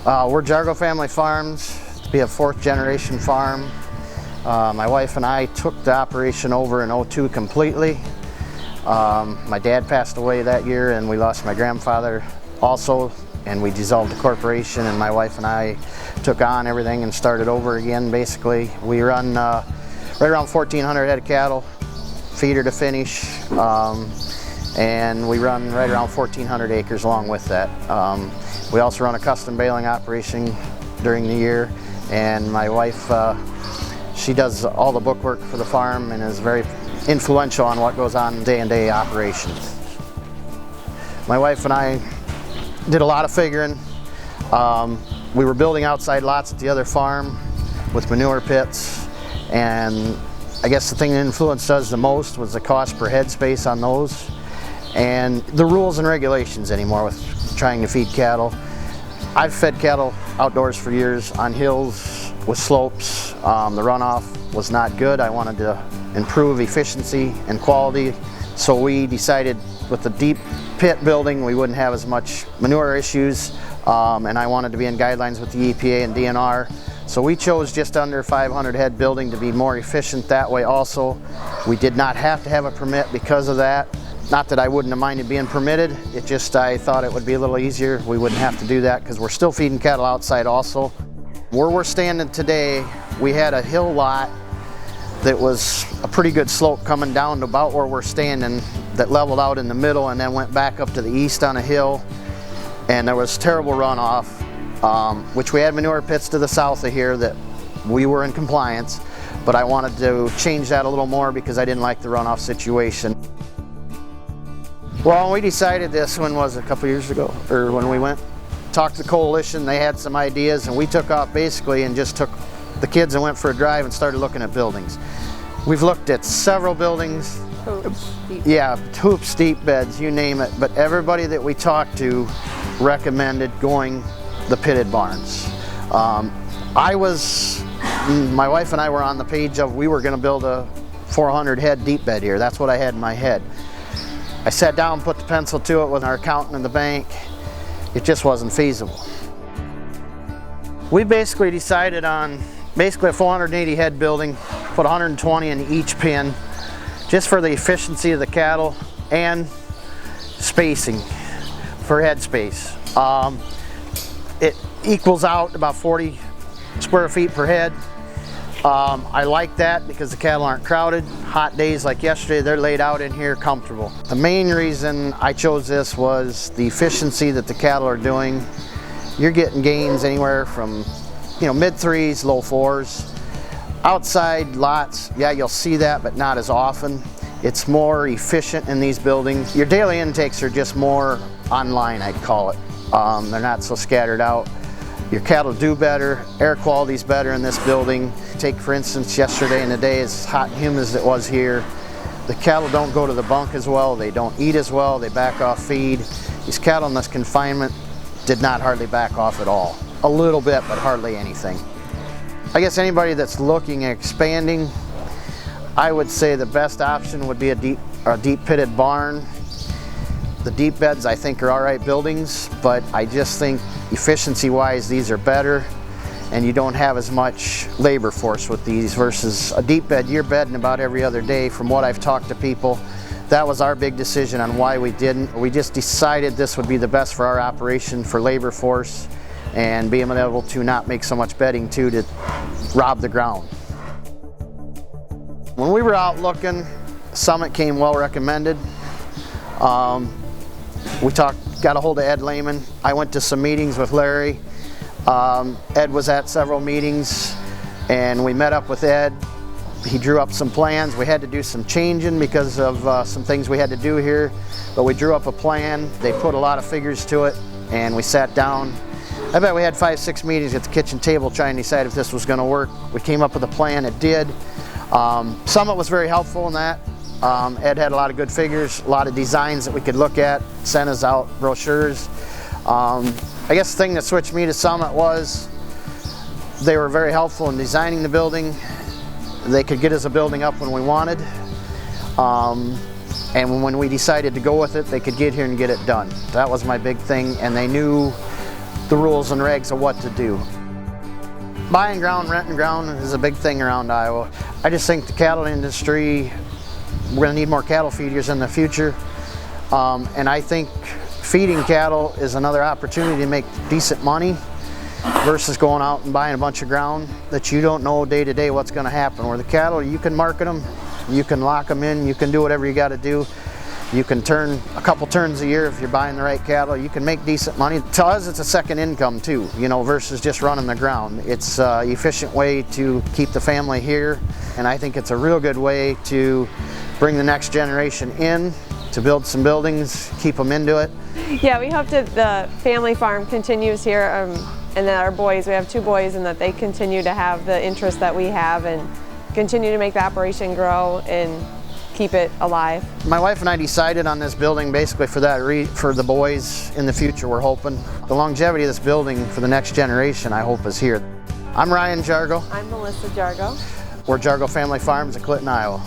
We're Jargo Family Farms. We have fourth generation farm. My wife and I took the operation over in '02 completely. My dad passed away that year and we lost my grandfather also, and we dissolved the corporation, and my wife and I took on everything and started over again basically. We run right around 1,400 head of cattle, feeder to finish, and we run right around 1,400 acres along with that. We also run a custom baling operation during the year, and my wife, she does all the bookwork for the farm and is very influential on what goes on day-to-day operations. My wife and I did a lot of figuring. We were building outside lots at the other farm with manure pits, and I guess the thing that influenced us the most was the cost per head space on those, and the rules and regulations anymore with trying to feed cattle. I've fed cattle outdoors for years on hills with slopes. The runoff was not good. I wanted to improve efficiency and quality, so we decided with the deep pit building we wouldn't have as much manure issues, and I wanted to be in guidelines with the EPA and DNR. So we chose just under 500 head building to be more efficient that way also. We did not have to have a permit because of that. Not that I wouldn't have minded being permitted, it just I thought it would be a little easier. We wouldn't have to do that because we're still feeding cattle outside also. Where we're standing today, we had a hill lot that was a pretty good slope coming down to about where we're standing, that leveled out in the middle and then went back up to the east on a hill, and there was terrible runoff, which we had manure pits to the south of here that we were in compliance, but I wanted to change that a little more because I didn't like the runoff situation. Well, we decided this, when was it, a couple years ago, or when we went, talked to the coalition, they had some ideas, and we took off basically and just took the kids and went for a drive and started looking at buildings. We've looked at several buildings. Hoops, deep. Yeah, hoops, deep beds, you name it, but everybody that we talked to recommended going the pitted barns. My wife and I were on the page of we were going to build a 400 head deep bed here. That's what I had in my head. I sat down and put the pencil to it with our accountant in the bank. It just wasn't feasible. We basically decided on a 480 head building, put 120 in each pen, just for the efficiency of the cattle and spacing for head space. It equals out about 40 square feet per head. I like that because the cattle aren't crowded. Hot days like yesterday, they're laid out in here comfortable. The main reason I chose this was the efficiency that the cattle are doing. You're getting gains anywhere from, mid 3s, low 4s. Outside lots, yeah, you'll see that, but not as often. It's more efficient in these buildings. Your daily intakes are just more online, I'd call it. They're not so scattered out. Your cattle do better, air quality's better in this building. Take for instance yesterday and today, as hot and humid as it was here, the cattle don't go to the bunk as well, they don't eat as well, they back off feed. These cattle in this confinement did not hardly back off at all. A little bit, but hardly anything. I guess anybody that's looking at expanding, I would say the best option would be a deep pitted barn. The deep beds I think are all right buildings, but I just think efficiency wise these are better, and you don't have as much labor force with these versus a deep bed. You're bedding about every other day. From what I've talked to people, that was our big decision on why we didn't. We just decided this would be the best for our operation for labor force and being able to not make so much bedding too to rob the ground. When we were out looking, Summit came well recommended. We got a hold of Ed Lehman. I went to some meetings with Larry. Ed was at several meetings and we met up with Ed. He drew up some plans. We had to do some changing because of some things we had to do here, but we drew up a plan. They put a lot of figures to it and we sat down. I bet we had 5-6 meetings at the kitchen table trying to decide if this was going to work. We came up with a plan, it did. Summit was very helpful in that. Ed had a lot of good figures, a lot of designs that we could look at, sent us out brochures. I guess the thing that switched me to Summit was they were very helpful in designing the building. They could get us a building up when we wanted. And when we decided to go with it, they could get here and get it done. That was my big thing, and they knew the rules and regs of what to do. Buying ground, renting ground is a big thing around Iowa. I just think the cattle industry, we're going to need more cattle feeders in the future. And I think feeding cattle is another opportunity to make decent money versus going out and buying a bunch of ground that you don't know day to day what's going to happen. Where the cattle, you can market them, you can lock them in, you can do whatever you got to do. You can turn a couple turns a year if you're buying the right cattle. You can make decent money. To us, it's a second income too, you know, versus just running the ground. It's an efficient way to keep the family here, and I think it's a real good way to bring the next generation in, to build some buildings, keep them into it. Yeah, we hope that the family farm continues here, and that our boys, we have 2 boys, and that they continue to have the interest that we have and continue to make the operation grow and keep it alive. My wife and I decided on this building basically for that, for the boys in the future. We're hoping the longevity of this building for the next generation, I hope, is here. I'm Ryan Jargo. I'm Melissa Jargo. We're Jargo Family Farms in Clinton, Iowa.